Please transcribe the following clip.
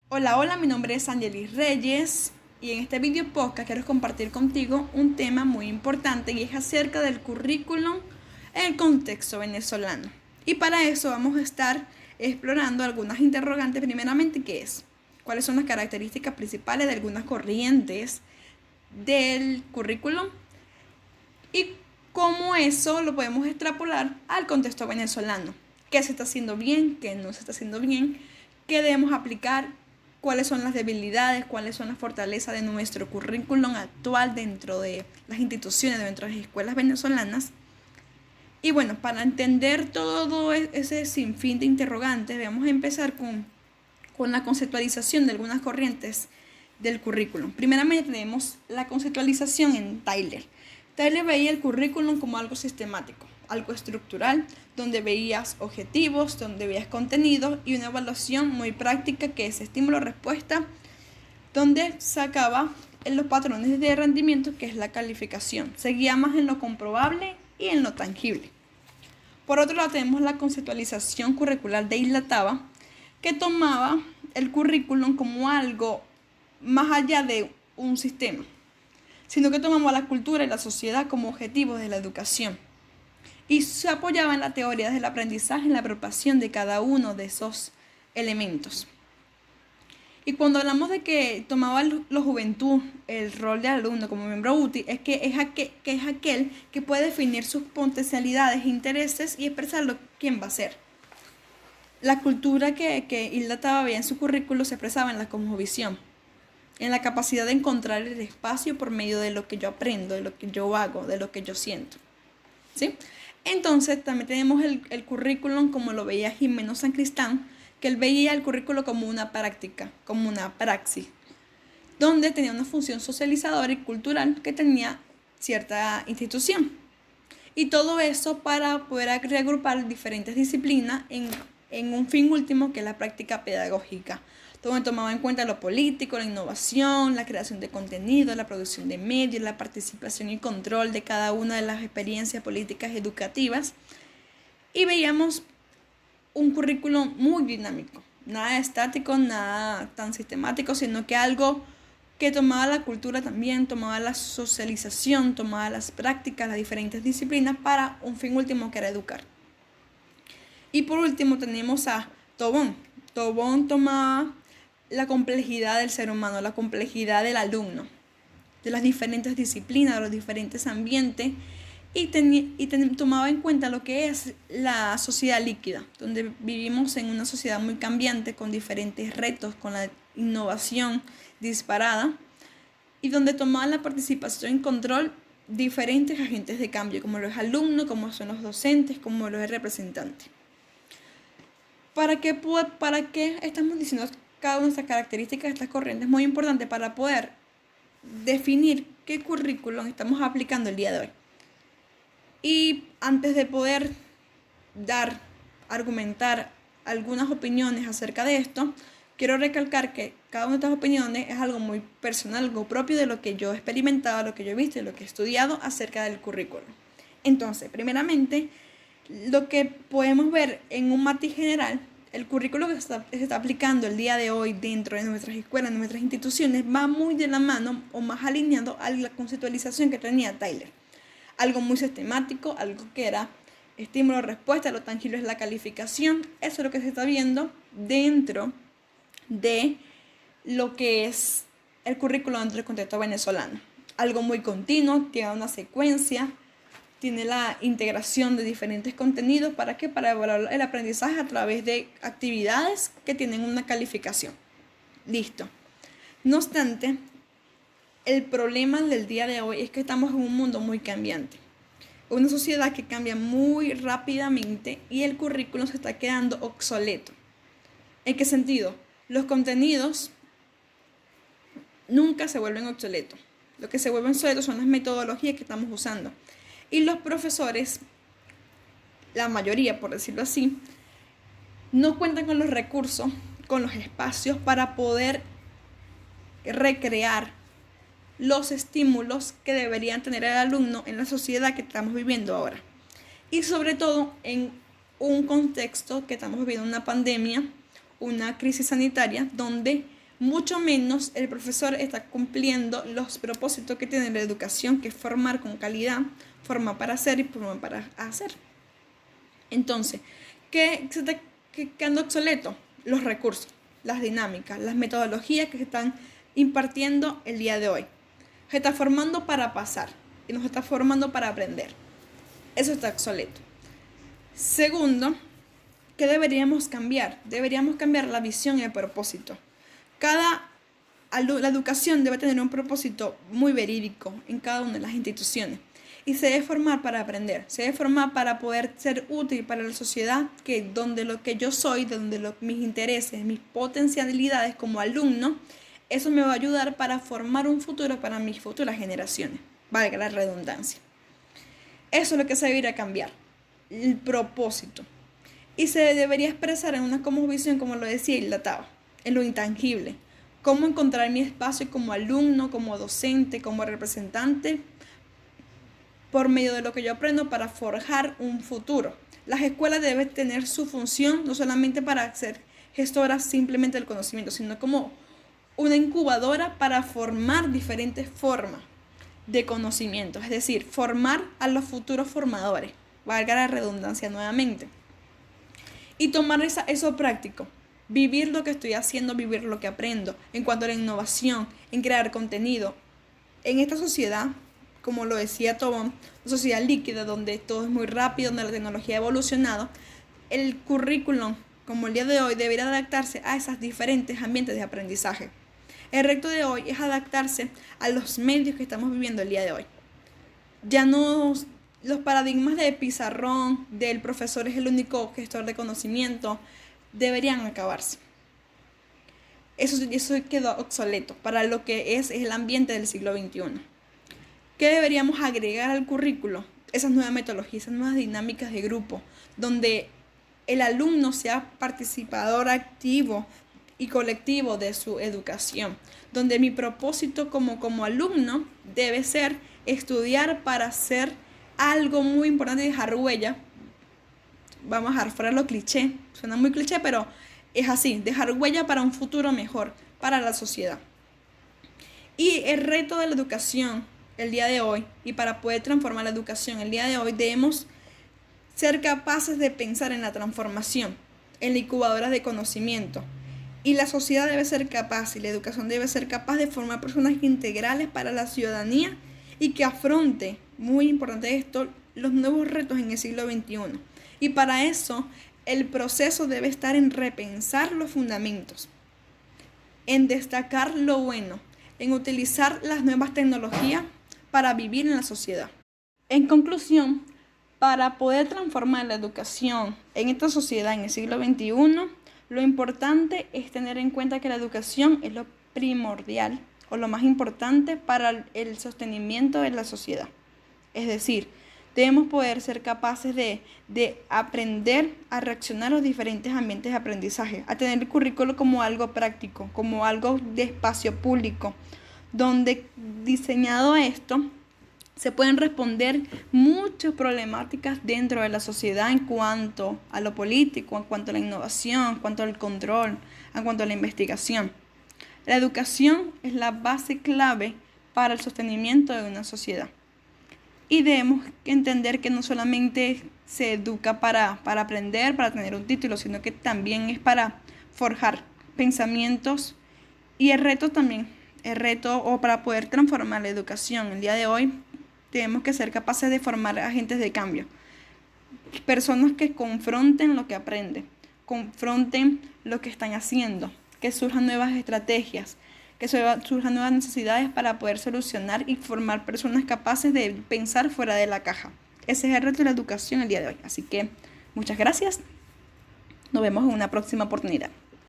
Hola, hola, mi nombre es Angelis Reyes y en este video podcast quiero compartir contigo un tema muy importante y es acerca del currículum en el contexto venezolano. Y para eso vamos a estar explorando algunas interrogantes. Primeramente, ¿qué es? ¿Cuáles son las características principales de algunas corrientes del currículum? Y cómo eso lo podemos extrapolar al contexto venezolano. ¿Qué se está haciendo bien? ¿Qué no se está haciendo bien? ¿Qué debemos aplicar? ¿Cuáles son las debilidades? ¿Cuáles son las fortalezas de nuestro currículum actual dentro de las instituciones, dentro de las escuelas venezolanas? Y bueno, para entender todo ese sinfín de interrogantes, vamos a empezar con la conceptualización de algunas corrientes del currículum. Primeramente tenemos la conceptualización en Tyler. Tyler veía el currículum como algo sistemático, algo estructural, donde veías objetivos, donde veías contenidos y una evaluación muy práctica que es estímulo-respuesta, donde sacaba en los patrones de rendimiento, que es la calificación. Seguía más en lo comprobable y en lo tangible. Por otro lado tenemos la conceptualización curricular de Isla Taba, que tomaba el currículum como algo más allá de un sistema, sino que tomamos la cultura y la sociedad como objetivos de la educación. Y se apoyaba en la teoría del aprendizaje, en la apropiación de cada uno de esos elementos. Y cuando hablamos de que tomaba la juventud el rol de alumno como miembro útil, es que es aquel que puede definir sus potencialidades, intereses y expresarlo quién va a ser. La cultura que Hilda Taba en su currículo se expresaba en la cosmovisión, en la capacidad de encontrar el espacio por medio de lo que yo aprendo, de lo que yo hago, de lo que yo siento. ¿Sí? Entonces también tenemos el currículum como lo veía Jimeno Sancristán, que él veía el currículo como una práctica, como una praxis, donde tenía una función socializadora y cultural que tenía cierta institución. Y todo eso para poder reagrupar diferentes disciplinas en un fin último que es la práctica pedagógica, donde tomaba en cuenta lo político, la innovación, la creación de contenido, la producción de medios, la participación y control de cada una de las experiencias políticas educativas. Y veíamos un currículum muy dinámico, nada estático, nada tan sistemático, sino que algo que tomaba la cultura también, tomaba la socialización, tomaba las prácticas, las diferentes disciplinas para un fin último que era educar. Y por último tenemos a Tobón. Tobón tomaba la complejidad del ser humano, la complejidad del alumno, de las diferentes disciplinas, de los diferentes ambientes, y tomaba en cuenta lo que es la sociedad líquida, donde vivimos en una sociedad muy cambiante, con diferentes retos, con la innovación disparada, y donde tomaban la participación y control diferentes agentes de cambio, como los alumnos, como son los docentes, como los representantes. ¿Para qué estamos diciendo cada una de estas características, estas corrientes? Es muy importante para poder definir qué currículum estamos aplicando el día de hoy. Y antes de poder argumentar algunas opiniones acerca de esto, quiero recalcar que cada una de estas opiniones es algo muy personal, algo propio de lo que yo he experimentado, lo que yo he visto y lo que he estudiado acerca del currículum. Entonces, primeramente, lo que podemos ver en un matiz general, el currículo que se está aplicando el día de hoy dentro de nuestras escuelas, de nuestras instituciones, va muy de la mano o más alineado a la conceptualización que tenía Tyler. Algo muy sistemático, algo que era estímulo-respuesta, lo tangible es la calificación. Eso es lo que se está viendo dentro de lo que es el currículo dentro del contexto venezolano. Algo muy continuo, tiene una secuencia, tiene la integración de diferentes contenidos. ¿Para qué? Para evaluar el aprendizaje a través de actividades que tienen una calificación. Listo. No obstante, el problema del día de hoy es que estamos en un mundo muy cambiante. Una sociedad que cambia muy rápidamente y el currículum se está quedando obsoleto. ¿En qué sentido? Los contenidos nunca se vuelven obsoletos. Lo que se vuelve obsoleto son las metodologías que estamos usando. Y los profesores, la mayoría por decirlo así, no cuentan con los recursos, con los espacios para poder recrear los estímulos que deberían tener el alumno en la sociedad que estamos viviendo ahora. Y sobre todo en un contexto que estamos viviendo una pandemia, una crisis sanitaria, donde mucho menos el profesor está cumpliendo los propósitos que tiene la educación, que es formar con calidad, formar para hacer y formar para hacer. Entonces, ¿qué se está quedando obsoleto? Los recursos, las dinámicas, las metodologías que se están impartiendo el día de hoy. Se está formando para pasar y nos está formando para aprender. Eso está obsoleto. Segundo, ¿qué deberíamos cambiar? Deberíamos cambiar la visión y el propósito. La educación debe tener un propósito muy verídico en cada una de las instituciones. Y se debe formar para aprender, se debe formar para poder ser útil para la sociedad, que donde lo que yo soy, donde mis intereses, mis potencialidades como alumno, eso me va a ayudar para formar un futuro para mis futuras generaciones, valga la redundancia. Eso es lo que se debería cambiar, el propósito. Y se debería expresar en una cosmovisión, como lo decía Hilda Taba, en lo intangible. Cómo encontrar mi espacio como alumno, como docente, como representante, por medio de lo que yo aprendo para forjar un futuro. Las escuelas deben tener su función, no solamente para ser gestoras simplemente del conocimiento, sino como una incubadora para formar diferentes formas de conocimiento, es decir, formar a los futuros formadores, valga la redundancia nuevamente, y tomar eso práctico, vivir lo que estoy haciendo, vivir lo que aprendo, en cuanto a la innovación, en crear contenido. En esta sociedad, como lo decía Tobón, una sociedad líquida donde todo es muy rápido, donde la tecnología ha evolucionado, el currículum, como el día de hoy, debería adaptarse a esos diferentes ambientes de aprendizaje. El reto de hoy es adaptarse a los medios que estamos viviendo el día de hoy. Ya no los paradigmas de pizarrón, del profesor es el único gestor de conocimiento, deberían acabarse. Eso quedó obsoleto para lo que es el ambiente del siglo XXI. ¿Qué deberíamos agregar al currículo? Esas nuevas metodologías, esas nuevas dinámicas de grupo, donde el alumno sea participador activo y colectivo de su educación, donde mi propósito como alumno debe ser estudiar para hacer algo muy importante y dejar huella. Vamos a dejar fuera lo cliché, suena muy cliché, pero es así, dejar huella para un futuro mejor, para la sociedad. Y el reto de la educación el día de hoy, y para poder transformar la educación el día de hoy, debemos ser capaces de pensar en la transformación, en la incubadora de conocimiento. Y la sociedad debe ser capaz, y la educación debe ser capaz de formar personas integrales para la ciudadanía y que afronte, muy importante esto, los nuevos retos en el siglo XXI. Y para eso, el proceso debe estar en repensar los fundamentos, en destacar lo bueno, en utilizar las nuevas tecnologías para vivir en la sociedad. En conclusión, para poder transformar la educación en esta sociedad en el siglo XXI, lo importante es tener en cuenta que la educación es lo primordial o lo más importante para el sostenimiento de la sociedad. Es decir, debemos poder ser capaces de aprender a reaccionar a los diferentes ambientes de aprendizaje, a tener el currículo como algo práctico, como algo de espacio público, donde diseñado esto se pueden responder muchas problemáticas dentro de la sociedad en cuanto a lo político, en cuanto a la innovación, en cuanto al control, en cuanto a la investigación. La educación es la base clave para el sostenimiento de una sociedad. Y debemos entender que no solamente se educa para aprender, para tener un título, sino que también es para forjar pensamientos. Y el reto o para poder transformar la educación el día de hoy, tenemos que ser capaces de formar agentes de cambio. Personas que confronten lo que aprenden, confronten lo que están haciendo, que surjan nuevas estrategias, que surjan nuevas necesidades para poder solucionar y formar personas capaces de pensar fuera de la caja. Ese es el reto de la educación el día de hoy. Así que muchas gracias. Nos vemos en una próxima oportunidad.